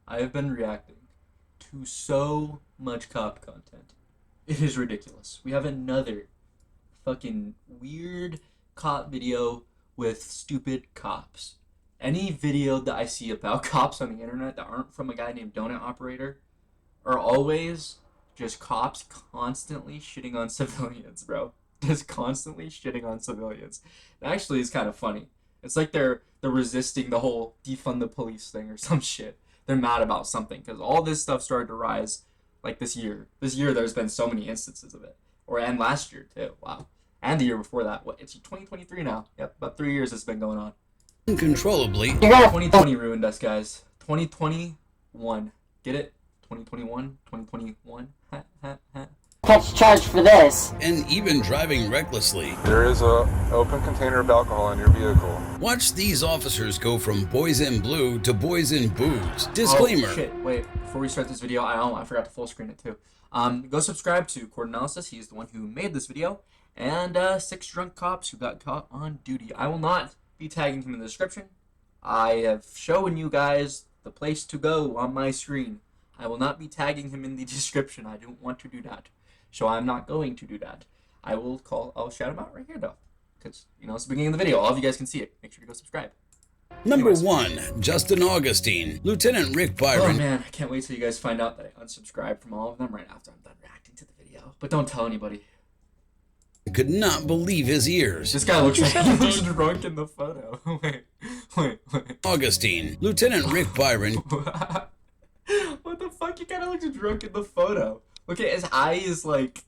I have been reacting to so much cop content. It is ridiculous. We have another fucking weird cop video with stupid cops. Any video that I see about cops on the internet that aren't from a guy named Donut Operator are always just cops constantly shitting on civilians, bro. Just constantly shitting on civilians. It actually is kind of funny. It's like they're resisting the whole defund the police thing or some shit. They're mad about something because all this stuff started to rise like this year. This year there's been so many instances of it. And last year too. Wow. And the year before that. What? It's 2023 now. Yep, about 3 years it's been going on. Uncontrollably. 2020 ruined us, guys. 2021. Get it? 2021? 2021? Ha, ha, ha. Catch charge for this. And even driving recklessly. There is a open container of alcohol in your vehicle. Watch these officers go from boys in blue to boys in booze. Disclaimer. Oh, shit. Wait, before we start this video, I forgot to full screen it too. Go subscribe to Court Analysis. He's the one who made this video. And 6 drunk cops who got caught on duty. I will not be tagging him in the description. I have shown you guys the place to go on my screen. I will not be tagging him in the description. I don't want to do that. So I'm not going to do that. I'll shout him out right here though. Because, it's the beginning of the video. All of you guys can see it. Make sure to go subscribe. Number Anyways. 1, Justin Augustine. Lieutenant Rick Byron. Oh man, I can't wait till you guys find out that I unsubscribed from all of them right after I'm done reacting to the video. But don't tell anybody. Could not believe his ears. This guy looks like he looks drunk in the photo. wait. Augustine. Lieutenant Rick Byron. What the fuck? He kind of looks drunk in the photo. Look at his eyes, like...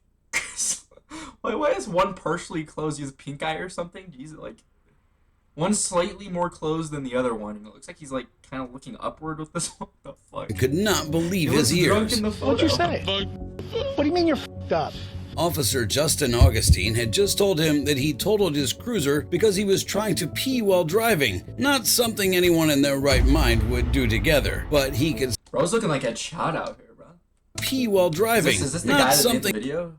why is one partially closed? He has pink eye or something? Jesus, like... One's slightly more closed than the other one. And it looks like he's, like, kind of looking upward with this one. What the fuck? Could not believe He his looks drunk ears. in the photo. What'd you say? What do you mean you're f***ed up? Officer Justin Augustine had just told him that he totaled his cruiser because he was trying to pee while driving. Not something anyone in their right mind would do together, but he could Bro's looking like a shot out here, bro. pee while driving. Is this the Not guy that something made the video?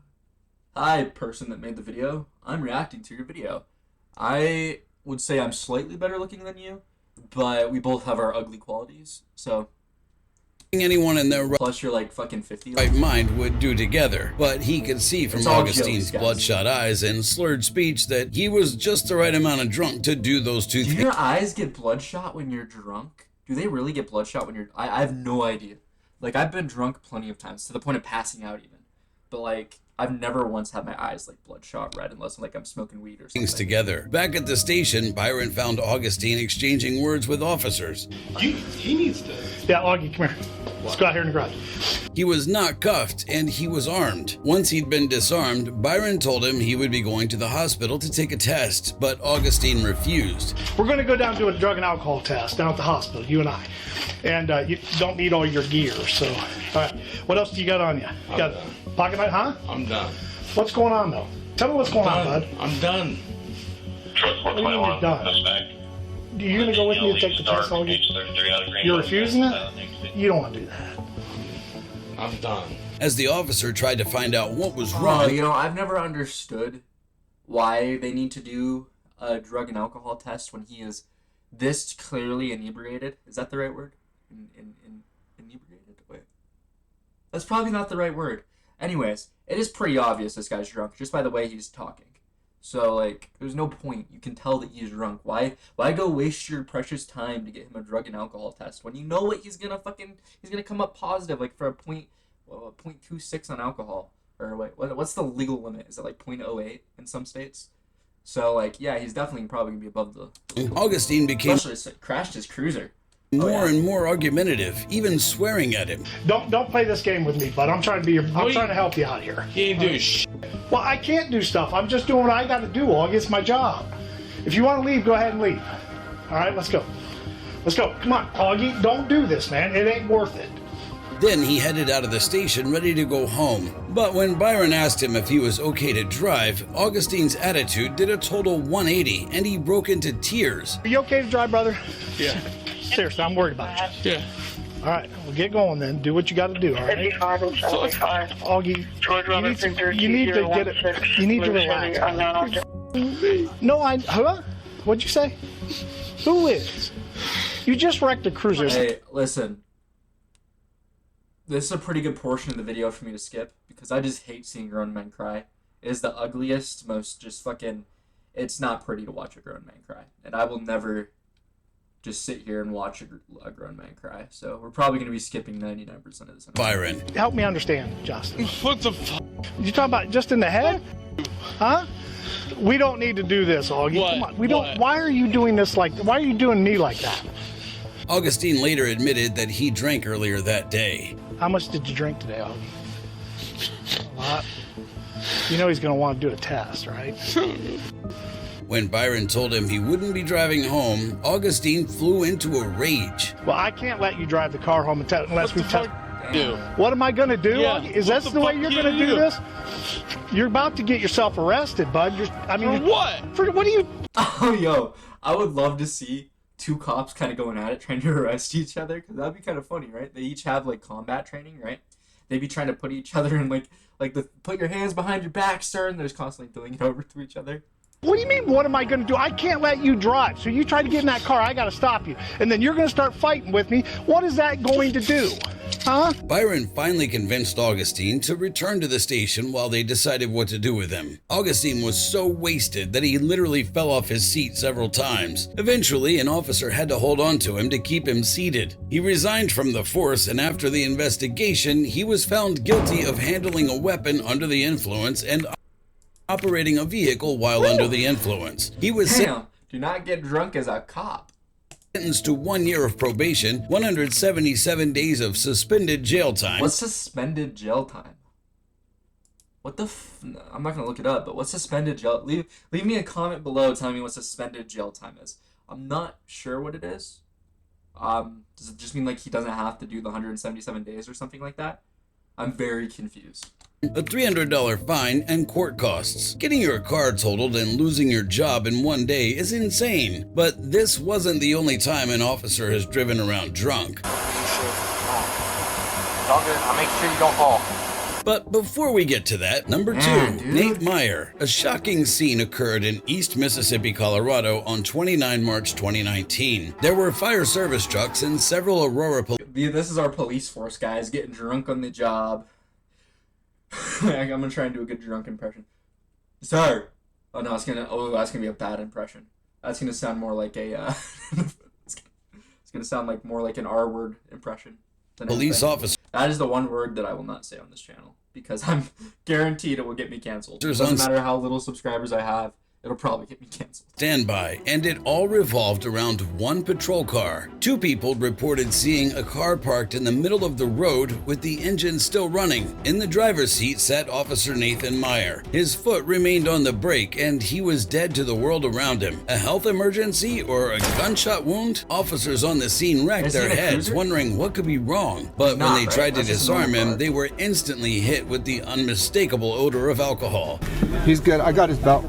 Hi, person that made the video. I'm reacting to your video. I would say I'm slightly better looking than you, but we both have our ugly qualities. So, anyone in their plus you're like fucking 50. right mind would do together, but he could see from It's all Augustine's jokes, guys. bloodshot eyes and slurred speech that he was just the right amount of drunk to do those two Do things. your eyes get bloodshot when you're drunk? Do they really get bloodshot when you're... I have no idea. Like, I've been drunk plenty of times, to the point of passing out even. But, like, I've never once had my eyes, like, bloodshot red, unless, like, I'm smoking weed or something. Things together. Back at the station, Byron found Augustine exchanging words with officers. He needs to. Yeah, Augie, come here. Let's go out here in the garage. He was not cuffed and he was armed. Once he'd been disarmed, Byron told him he would be going to the hospital to take a test, but Augustine refused. We're going to go down and do a drug and alcohol test down at the hospital, you and I. And you don't need all your gear, so. All right. What else do you got on you? You got done. pocket knife, huh? I'm done. What's going on, though? Tell me what's going on, bud. I'm done. What do you mean you're done? You going to go with me to take the test, Augie? You're refusing it? You don't want to do that. I'm done. As the officer tried to find out what was Oh, wrong, I've never understood why they need to do a drug and alcohol test when he is this clearly inebriated. Is that the right word? Inebriated? Wait. That's probably not the right word. Anyways, it is pretty obvious this guy's drunk just by the way he's talking. So, like, there's no point. You can tell that he's drunk. Why go waste your precious time to get him a drug and alcohol test when you know what he's gonna come up positive, like, for a 0.26 on alcohol. Or wait, what's the legal limit? Is it like 0.08 in some states? So, like, yeah, he's definitely probably gonna be above the... Augustine became Especially crashed his cruiser. more and more argumentative, even swearing at him. Don't play this game with me, bud. I'm trying to help you out here. He ain't doing shit. Well, I can't do stuff. I'm just doing what I got to do, Augie. It's my job. If you want to leave, go ahead and leave. All right, let's go. Let's go. Come on, Augie. Don't do this, man. It ain't worth it. Then he headed out of the station ready to go home. But when Byron asked him if he was okay to drive, Augustine's attitude did a total 180 and he broke into tears. Are you okay to drive, brother? Yeah. Seriously, I'm worried about you. Yeah. All right, well, get going then. Do what you got to do, all right? Augie, you need to get it. You need to relax. No, huh? What'd you say? Who is? You just wrecked a cruiser. Hey, listen. this is a pretty good portion of the video for me to skip because I just hate seeing grown men cry. It is the ugliest, most just fucking. It's not pretty to watch a grown man cry, and I will never just sit here and watch a grown man cry. So we're probably going to be skipping 99% of this. Byron. Help me understand, Justin. What the fuck? You talking about just in the head? Huh? We don't need to do this, Augie. What? Come on. We don't. What? Why are you doing this like? Why are you doing me like that? Augustine later admitted that he drank earlier that day. How much did you drink today, Augie? A lot. You know he's gonna want to do a test, right? When Byron told him he wouldn't be driving home, Augustine flew into a rage. Well, I can't let you drive the car home unless we test. Do. What am I gonna do? Yeah, Augie? Is what that the the way fuck you're you gonna do do? this? You're about to get yourself arrested, bud. For what? For what are you? Oh, yo, I would love to see two cops kind of going at it, trying to arrest each other, because that'd be kind of funny, right? They each have like combat training, right? They'd be trying to put each other in like the put your hands behind your back, sir, and they're just constantly doing it over to each other. What do you mean, what am I going to do? I can't let you drive. So you try to get in that car, I got to stop you. And then you're going to start fighting with me. What is that going to do? Huh? Byron finally convinced Augustine to return to the station while they decided what to do with him. Augustine was so wasted that he literally fell off his seat several times. Eventually, an officer had to hold on to him to keep him seated. He resigned from the force, and after the investigation, he was found guilty of handling a weapon under the influence and operating a vehicle while under the influence. He was Damn, do not get drunk as a cop. sentenced to 1 year of probation, 177 days of suspended jail time. What's suspended jail time? What the I'm not gonna look it up, but what's suspended jail? Leave me a comment below telling me what suspended jail time is. I'm not sure what it is. Does it just mean like he doesn't have to do the 177 days or something like that? I'm very confused. A $300 fine and court costs. Getting your car totaled and losing your job in 1 day is insane. But this wasn't the only time an officer has driven around drunk. It's all good. I'll make sure you don't fall. But before we get to that, number Man, 2, dude. Nate Meyer. A shocking scene occurred in East Mississippi, Colorado on 29 March 2019. There were fire service trucks and several Aurora This is our police force, guys, getting drunk on the job. I'm gonna try and do a good drunk impression. Sir. Oh no, that's gonna be a bad impression. That's gonna sound more like a it's gonna sound like more like an R-word impression than police anything. officers That is the one word that I will not say on this channel because I'm guaranteed it will get me canceled. It There's doesn't matter how little subscribers I have, it'll probably get me canceled. standby, and it all revolved around one patrol car. 2 people reported seeing a car parked in the middle of the road with the engine still running. In the driver's seat sat Officer Nathan Meyer. His foot remained on the brake and he was dead to the world around him. A health emergency or a gunshot wound? Officers on the scene racked Is he their in a heads, cruiser? wondering what could be wrong. But when not, they right? tried to That's just a disarm normal him, car. they were instantly hit with the unmistakable odor of alcohol. He's good. I got his belt.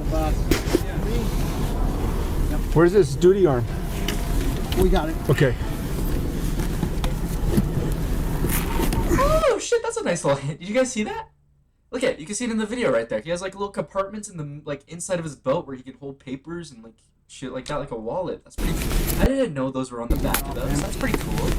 Where's his duty arm? We got it. Okay. Oh shit, that's a nice little hint. Did you guys see that? Look at it. You can see it in the video right there. He has like little compartments in the like inside of his belt where he can hold papers and like shit like that, like a wallet. That's pretty cool. I didn't know those were on the back of those. That's pretty cool.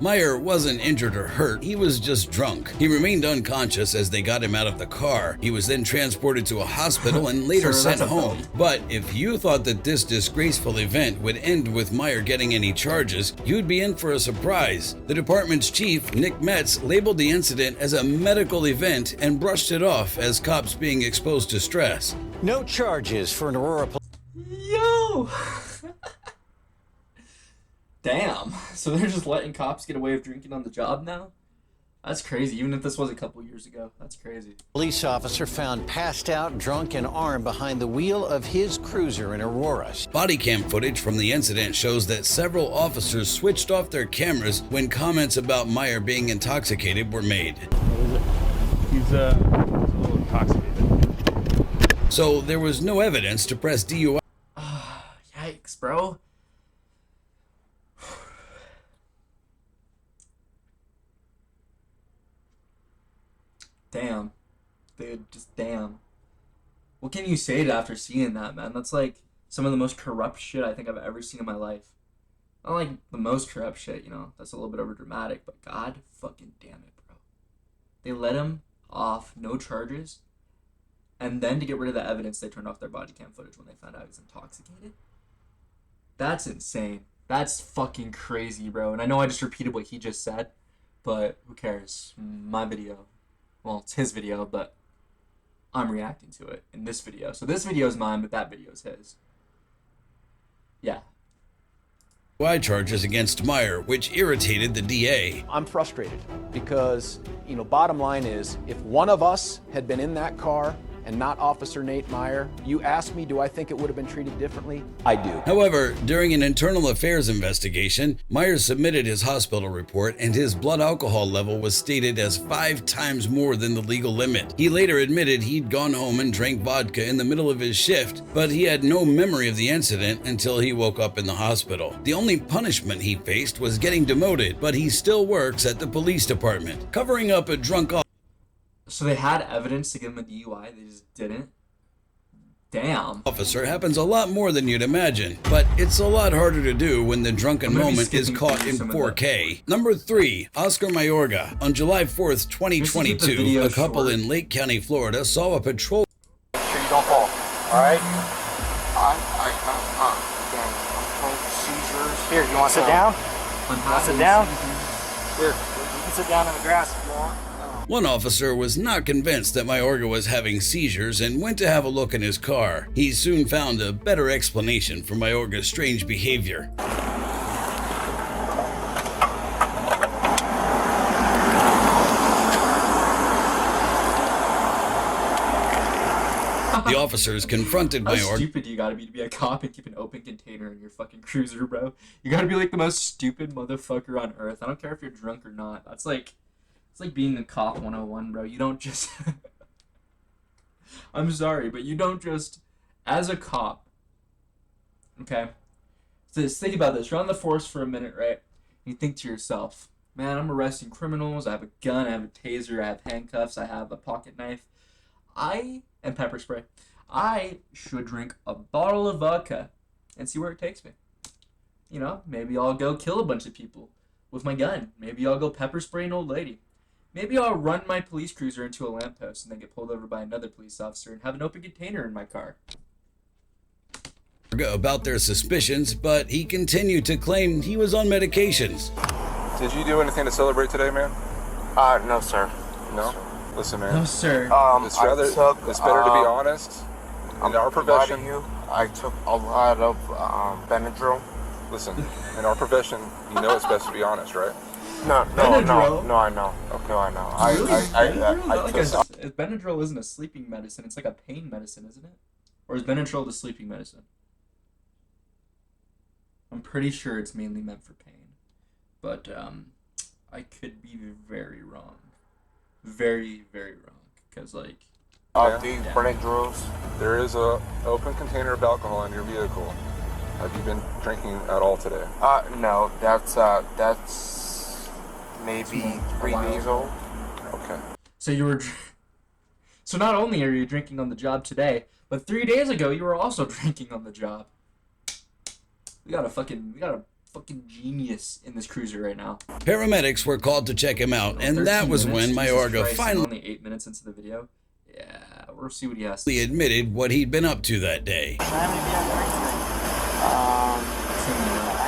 Meyer wasn't injured or hurt, he was just drunk. He remained unconscious as they got him out of the car. He was then transported to a hospital and later Sir, sent that's a home. belly. But if you thought that this disgraceful event would end with Meyer getting any charges, you'd be in for a surprise. The department's chief, Nick Metz, labeled the incident as a medical event and brushed it off as cops being exposed to stress. No charges for an Aurora. Yo! Damn. So they're just letting cops get away with drinking on the job now? That's crazy. Even if this was a couple years ago. That's crazy. Police officer found passed out, drunk, and armed behind the wheel of his cruiser in Aurora. Body cam footage from the incident shows that several officers switched off their cameras when comments about Meyer being intoxicated were made. He's a little intoxicated. So there was no evidence to press DUI. Yikes, bro. Damn. Dude, just damn. What can you say after seeing that, man? That's like some of the most corrupt shit I think I've ever seen in my life. I don't like the most corrupt shit, you know. That's a little bit over dramatic, but god fucking damn it, bro. They let him off, no charges, and then to get rid of the evidence, they turned off their body cam footage when they found out he was intoxicated. That's insane. That's fucking crazy, bro. And I know I just repeated what he just said, but who cares? My video. Well, it's his video, but I'm reacting to it in this video. So this video is mine, but that video is his. Yeah. DUI charges against Meyer, which irritated the DA. I'm frustrated because, bottom line is, if one of us had been in that car and not Officer Nate Meyer, you ask me, do I think it would have been treated differently? I do. However, during an internal affairs investigation, Meyer submitted his hospital report and his blood alcohol level was stated as 5 times more than the legal limit. He later admitted he'd gone home and drank vodka in the middle of his shift, but he had no memory of the incident until he woke up in the hospital. The only punishment he faced was getting demoted, but he still works at the police department, covering up a drunk So they had evidence to give him a DUI, they just didn't? Damn. officer happens a lot more than you'd imagine, but it's a lot harder to do when the drunken I'm gonna be moment is skipping caught through in some of 4K. Number 3, Oscar Mayorga. On July 4th, 2022, video a couple short. in Lake County, Florida saw a patrol Make sure you don't fall, all right? Seizures. Here, you want to sit down? Sit down? Here, you can sit down in the grass if you want. One officer was not convinced that Mayorga was having seizures and went to have a look in his car. He soon found a better explanation for Mayorga's strange behavior. The officers confronted How Mayorga. stupid you gotta be to be a cop and keep an open container in your fucking cruiser, bro? You gotta be like the most stupid motherfucker on earth. I don't care if you're drunk or not. It's like being a cop 101, bro. You don't just... I'm sorry, but you don't just... As a cop, okay? So just think about this. You're on the force for a minute, right? You think to yourself, man, I'm arresting criminals. I have a gun. I have a taser. I have handcuffs. I have a pocket knife. And pepper spray. I should drink a bottle of vodka and see where it takes me. You know, maybe I'll go kill a bunch of people with my gun. Maybe I'll go pepper spray an old lady. Maybe I'll run my police cruiser into a lamppost and then get pulled over by another police officer and have an open container in my car. About their suspicions, but he continued to claim he was on medications. Did you do anything to celebrate today, man? No, sir. No? Listen, man. No, sir. It's better to be honest. In our profession, I took a lot of Benadryl. listen, in our profession, you know it's best to be honest, right? No, I know. Okay. No, I know. Benadryl isn't a sleeping medicine. It's like a pain medicine, isn't it? Or is Benadryl the sleeping medicine? I'm pretty sure it's mainly meant for pain. But I could be very wrong. Very, very wrong. Because, like... These Benadryls. There is a open container of alcohol in your vehicle. Have you been drinking at all today? No, that's maybe 3 days old. Okay. So you were... So not only are you drinking on the job today, but 3 days ago you were also drinking on the job. We got a fucking genius in this cruiser right now. Paramedics were called to check him out, and that was when Mayorga finally only 8 minutes into the video. Yeah, we'll see what he has. admitted what he'd been up to that day. I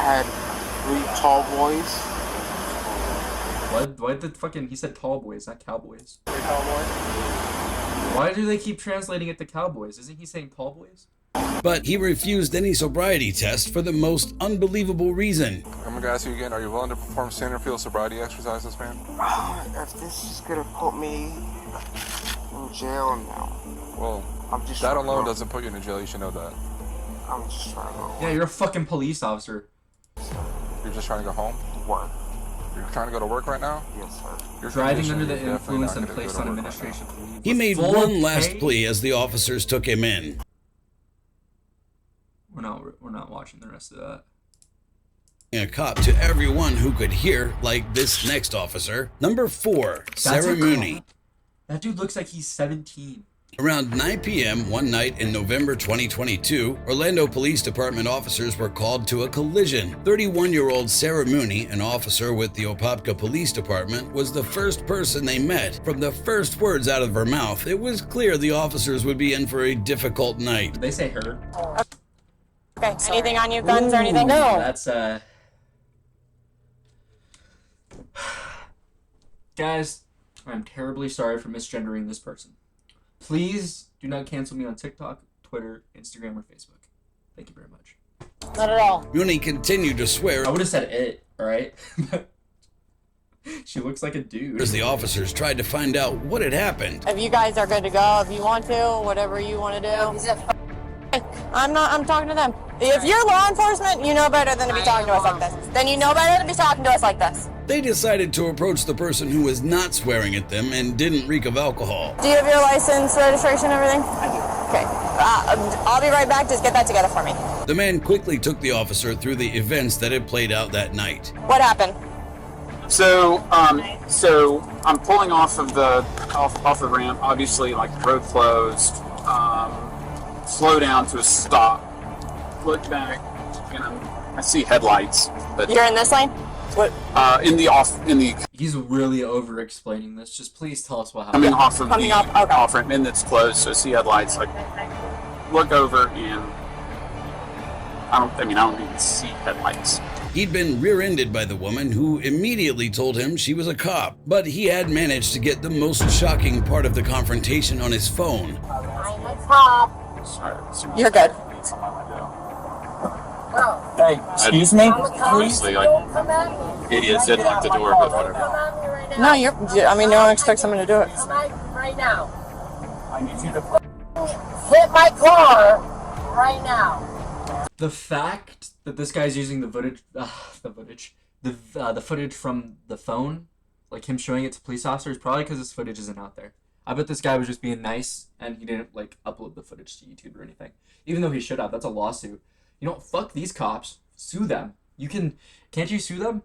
had 3 tall boys. Why the fucking... He said tall boys, not cowboys. 3 tall boys. Why do they keep translating it to cowboys? Isn't he saying tall boys? But he refused any sobriety test for the most unbelievable reason. I'm gonna ask you again, are you willing to perform standard field sobriety exercises, man? If this is gonna put me in jail now. Well, that alone doesn't put you in jail, you should know that. I'm just trying to go. Yeah, you're a fucking police officer. You're just trying to go home? Work. You're trying to go to work right now? Yes, sir. You're Driving under the influence and placed on administration. He made one last plea as the officers took him in. We're not watching the rest of that. A cop to everyone who could hear, like this next officer. Number 4, Sarah Mooney. That dude looks like he's 17. Around 9 p.m. one night in November 2022, Orlando Police Department officers were called to a collision. 31-year-old Sarah Mooney, an officer with the Apopka Police Department, was the first person they met. From the first words out of her mouth, it was clear the officers would be in for a difficult night. Did they say her? Okay, anything on you, guns or anything? No. That's, Guys, I'm terribly sorry for misgendering this person. Please do not cancel me on TikTok, Twitter, Instagram, or Facebook. Thank you very much. Not at all. Mooney continued to swear. I would have said it, alright? She looks like a dude. As the officers tried to find out what had happened. If you guys are good to go, if you want to, whatever you want to do. I'm talking to them. If you're law enforcement, you know better than to be talking to us like this. Then you know better than to be talking to us like this. They decided to approach the person who was not swearing at them and didn't reek of alcohol. Do you have your license, registration, everything? I do. Okay. I'll be right back. Just get that together for me. The man quickly took the officer through the events that had played out that night. What happened? So I'm pulling off of the ramp. Obviously, like the road closed. Slow down to a stop. Look back, and I see headlights. But you're in this lane. What? He's really over-explaining this. Just please tell us what I'm happened. in off of the off ramp, and it's closed, so I see headlights. Like, look over, and I don't even see headlights. He'd been rear-ended by the woman, who immediately told him she was a cop. But he had managed to get the most shocking part of the confrontation on his phone. I'm a cop. Sorry. You're good. Hey, excuse me? Obviously, like, idiots didn't lock the door, but whatever. No, no one expects someone to do it. Right now. I need you to hit my car right now. The fact that this guy's using the footage from the phone, like him showing it to police officers, probably because this footage isn't out there. I bet this guy was just being nice and he didn't like upload the footage to YouTube or anything. Even though he should have. That's a lawsuit. You know, fuck these cops. Sue them. Can't you sue them?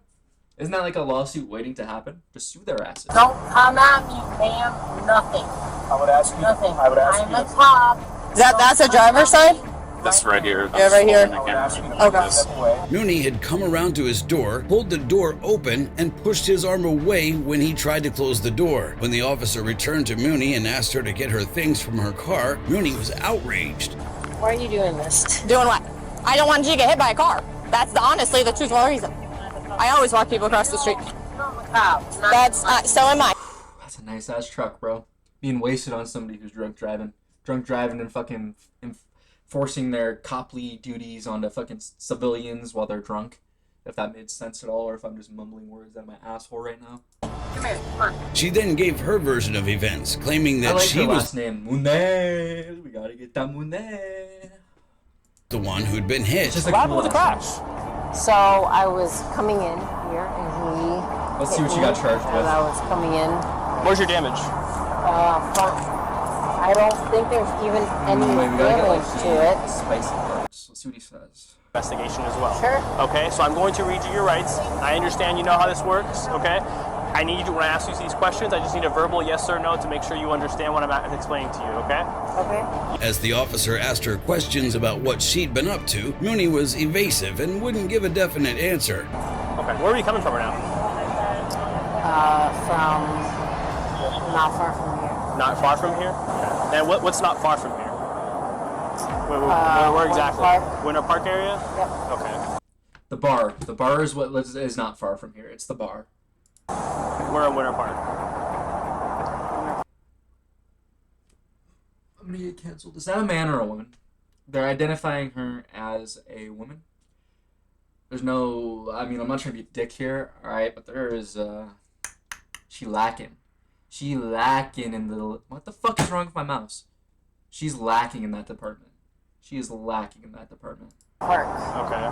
Isn't that like a lawsuit waiting to happen? Just sue their asses. Don't come at me, ma'am. Nothing. I would ask you. Nothing. I would ask I'm you. a cop. That's a driver's side? This right here. Yeah, right here. Okay. Mooney had come around to his door, pulled the door open, and pushed his arm away when he tried to close the door. When the officer returned to Mooney and asked her to get her things from her car, Mooney was outraged. Why are you doing this? Doing what? I don't want you to get hit by a car. That's honestly the truthful reason. I always walk people across the street. I'm a cop. So am I. That's a nice ass truck, bro. Being wasted on somebody who's drunk driving and fucking forcing their coply duties onto fucking civilians while they're drunk. If that made sense at all, or if I'm just mumbling words out of my asshole right now. Come here, come on. She then gave her version of events, claiming that I like she her was last name, Monet. We gotta get that Monet. the one who'd been hit. Just What happened with the crash? So I was coming in here and he Let's see hit what you me got charged as with. I was coming in. Where's your damage? Front. I don't think there's even any Wait, we gotta get like damage to it. the spicy parts. Let's see what he says. Investigation as well. Sure. Okay, so I'm going to read you your rights. I understand you know how this works, okay? I need you to, when I ask you these questions, I just need a verbal yes or no to make sure you understand what I'm explaining to you, okay? Okay. As the officer asked her questions about what she'd been up to, Mooney was evasive and wouldn't give a definite answer. Okay, where are you coming from right now? From not far from here. Not far from here? Okay. And what's not far from here? Where exactly? Park. Winter Park area? Yep. Okay. The bar. The bar is what is not far from here. It's the bar. We're in Winter Park. I'm gonna get canceled. Is that a man or a woman? They're identifying her as a woman. There's no, I mean, I'm not trying to be a dick here, alright, but there is, she lacking. She lacking in the, what the fuck is wrong with my mouse? She's lacking in that department. She is lacking in that department. Park. Okay.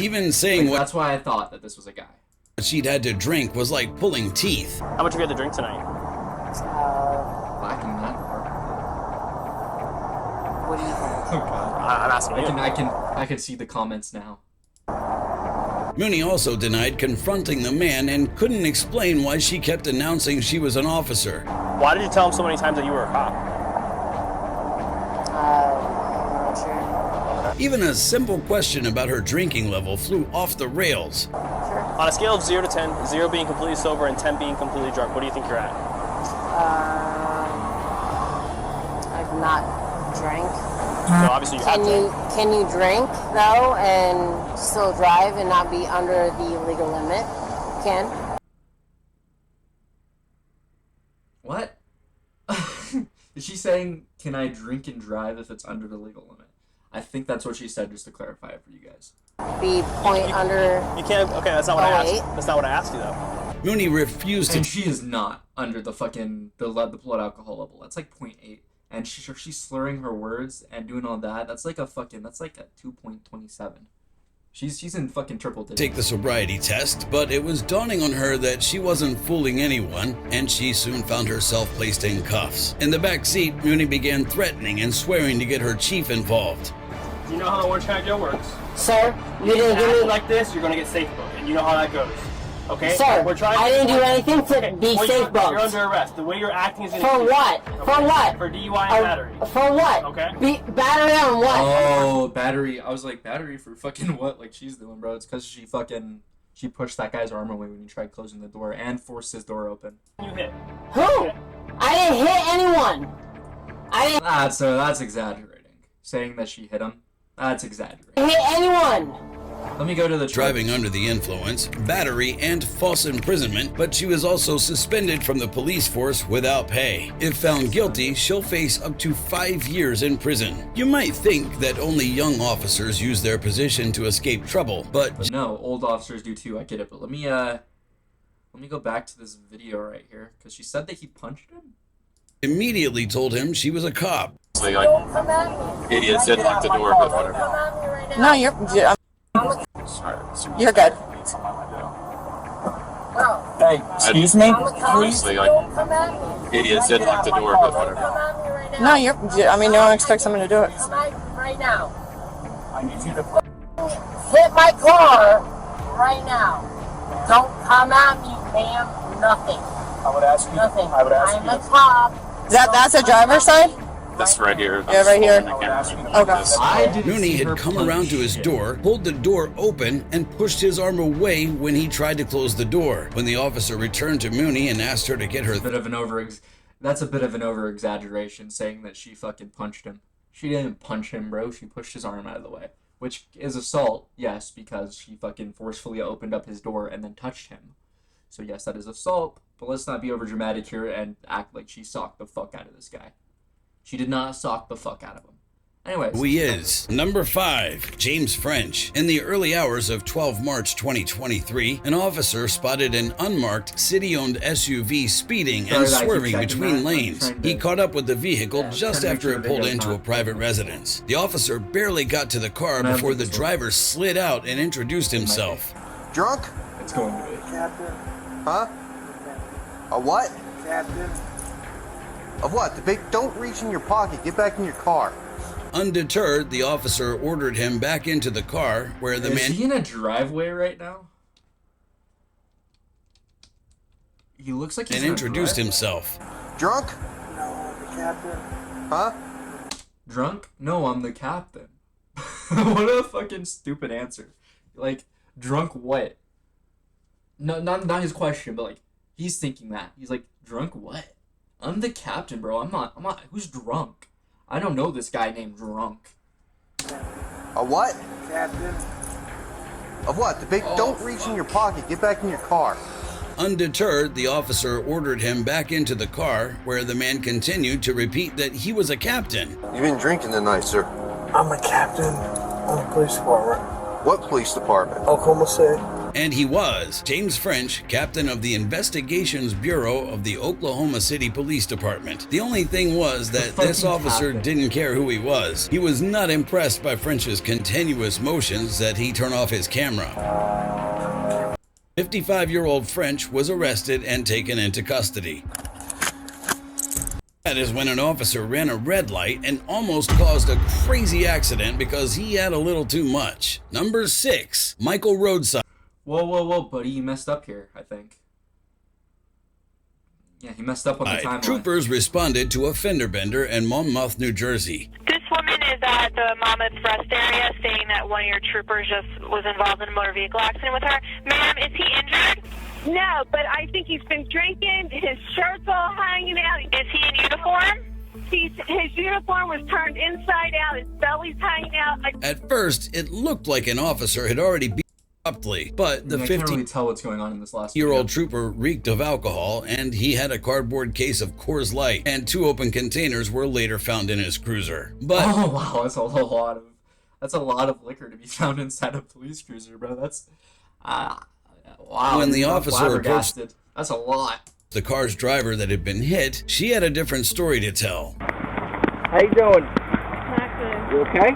Even saying That's why I thought that this was a guy. what she'd had to drink was like pulling teeth. How much have you had to drink tonight? Lacking in that department. What do you think? Oh god. I'm asking you. I can see the comments now. Mooney also denied confronting the man and couldn't explain why she kept announcing she was an officer. Why did you tell him so many times that you were a cop? Even a simple question about her drinking level flew off the rails. On a scale of 0 to 10, 0 being completely sober and 10 being completely drunk, what do you think you're at? I've not drank. So obviously you have to. Can you drink though and still drive and not be under the legal limit? Can. What? Is she saying, can I drink and drive if it's under the legal limit? I think that's what she said, just to clarify it for you guys. Be point under. You can't. Okay, that's not what I asked. That's not what I asked you though. Mooney refused to. And she is not under the fucking the blood alcohol level. That's like 0.8, and she's slurring her words and doing all that. That's like a 2.27. She's in fucking triple digits. Take the sobriety test, but it was dawning on her that she wasn't fooling anyone, and she soon found herself placed in cuffs. In the back seat, Mooney began threatening and swearing to get her chief involved. You know how the Orange County Jail works. Sir, you didn't give me like this. You're gonna get safe booked, and you know how that goes. Okay? Sir, We're trying I didn't do anything to be safe booked. You're under arrest. The way you're acting is for what? Okay? For what? For DUI and battery. For what? Okay. Battery on what? Oh, battery. I was like, battery for fucking what? Like she's doing, bro. It's because she pushed that guy's arm away when he tried closing the door and forced his door open. You hit. Who? I didn't hit anyone. I didn't That's exaggerating. Saying that she hit him, that's exaggerating. hit anyone. Let me go to the driving under the influence, battery, and false imprisonment, but she was also suspended from the police force without pay. If found guilty, she'll face up to 5 years in prison. You might think that only young officers use their position to escape trouble, but no, old officers do too. I get it, but let me go back to this video right here because she said that he punched him. immediately told him she was a cop. Idiots did lock the door, but whatever. No, you're good. Hey, excuse me? Honestly, idiots did lock the door, but whatever. No, no one expects someone to do it. Right now. I need you to hit my car right now. Don't come at me, ma'am. Nothing. I would ask you. Nothing. I'm a cop. That's a driver's side? That's right here. Yeah, right here. Okay. Mooney had come around to his door, pulled the door open, and pushed his arm away when he tried to close the door. When the officer returned to Mooney and asked her to get her... That's a bit of an over-exaggeration, saying that she fucking punched him. She didn't punch him, bro. She pushed his arm out of the way. Which is assault, yes, because she fucking forcefully opened up his door and then touched him. So yes, that is assault, but let's not be over-dramatic here and act like she socked the fuck out of this guy. She did not sock the fuck out of him. Anyways. Who he is. Number 5, James French. In the early hours of 12 March 2023, an officer spotted an unmarked city-owned SUV speeding and swerving between lanes. He caught up with the vehicle just after it pulled into a private residence. The officer barely got to the car before the driver slid out and introduced himself. Drunk? It's going to be. Captain. Huh? A what? Captain. Of what? Don't reach in your pocket. Get back in your car. Undeterred, the officer ordered him back into the car where the man... Is he in a driveway right now? He looks like he's and introduced himself. Drunk? No, the captain. Huh? Drunk? No, I'm the captain. What a fucking stupid answer. Like, drunk what? No, not his question, but like, he's thinking that. He's like, drunk what? I'm the captain, bro. I'm not. Who's drunk? I don't know this guy named Drunk. A what? Captain. Of what? Don't reach in your pocket. Get back in your car. Undeterred, the officer ordered him back into the car, where the man continued to repeat that he was a captain. You've been drinking tonight, sir. I'm a captain on the police department. What police department? Oklahoma City. And he was. James French, captain of the Investigations Bureau of the Oklahoma City Police Department. The only thing was that this officer didn't care who he was. He was not impressed by French's continuous motions that he turn off his camera. 55-year-old French was arrested and taken into custody. That is when an officer ran a red light and almost caused a crazy accident because he had a little too much. Number 6, Michael Roadside. Whoa, buddy, you messed up here, I think. Yeah, he messed up on the timeline. Troopers responded to a fender bender in Monmouth, New Jersey. This woman is at the Monmouth Rest area saying that one of your troopers just was involved in a motor vehicle accident with her. Ma'am, is he injured? No, but I think he's been drinking. His shirt's all hanging out. Is he in uniform? His uniform was turned inside out. His belly's hanging out. At first, it looked like an officer had already beat abruptly, but the I can't really tell what's going on in this last 50-year-old trooper reeked of alcohol, and he had a cardboard case of Coors Light, and 2 open containers were later found in his cruiser. But oh wow, that's a lot of liquor to be found inside a police cruiser, bro. That's wow. When the officer approached that's a lot. The car's driver that had been hit, she had a different story to tell. How you doing? Not good. You okay?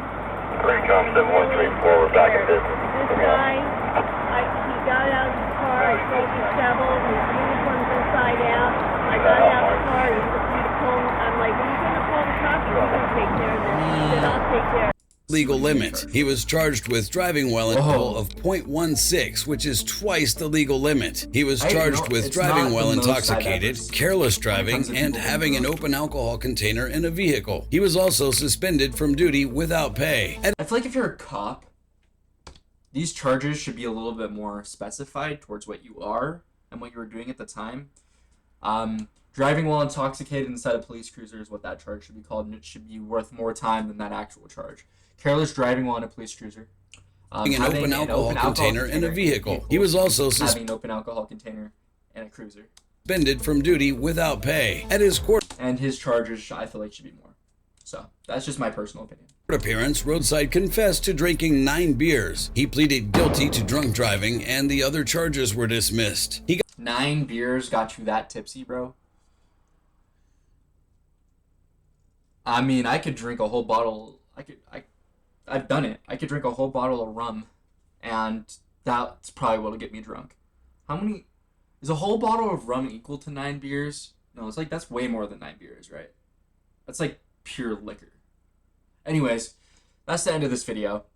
3-7-1-3-4, we're back in business. This guy, he got out of the car. I broke his shovel. His uniform's inside out. I got out of the car. He took me to pull. I'm like, are you going to call the cops? You're going to take care of this. He said, I'll take care of it. Legal limit. He was charged with driving while in alcohol of 0.16, which is twice the legal limit. He was charged with driving while intoxicated, careless driving, and having an open alcohol container in a vehicle. He was also suspended from duty without pay. I feel like if you're a cop, these charges should be a little bit more specified towards what you are and what you were doing at the time. Driving while intoxicated inside a police cruiser is what that charge should be called, and it should be worth more time than that actual charge. Careless driving while in a police cruiser. Having an open alcohol container in a vehicle. He was also having an open alcohol container in a cruiser. Suspended from duty without pay. At his court and his charges, I feel like, should be more. So that's just my personal opinion. Appearance, Roadside confessed to drinking 9 beers. He pleaded guilty to drunk driving, and the other charges were dismissed. He got 9 beers got you that tipsy, bro? I mean, I could drink a whole bottle. I've done it. I could drink a whole bottle of rum, and that's probably what'll get me drunk. How many? Is a whole bottle of rum equal to 9 beers? No, it's like, that's way more than 9 beers, right? That's like pure liquor. Anyways, that's the end of this video.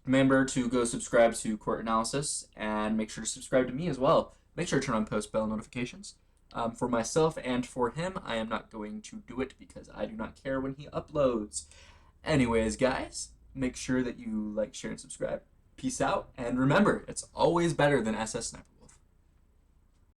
Remember to go subscribe to Court Analysis, and make sure to subscribe to me as well. Make sure to turn on post bell notifications. For myself and for him, I am not going to do it because I do not care when he uploads. Anyways, guys, make sure that you like, share, and subscribe. Peace out, and remember, it's always better than SS Sniper.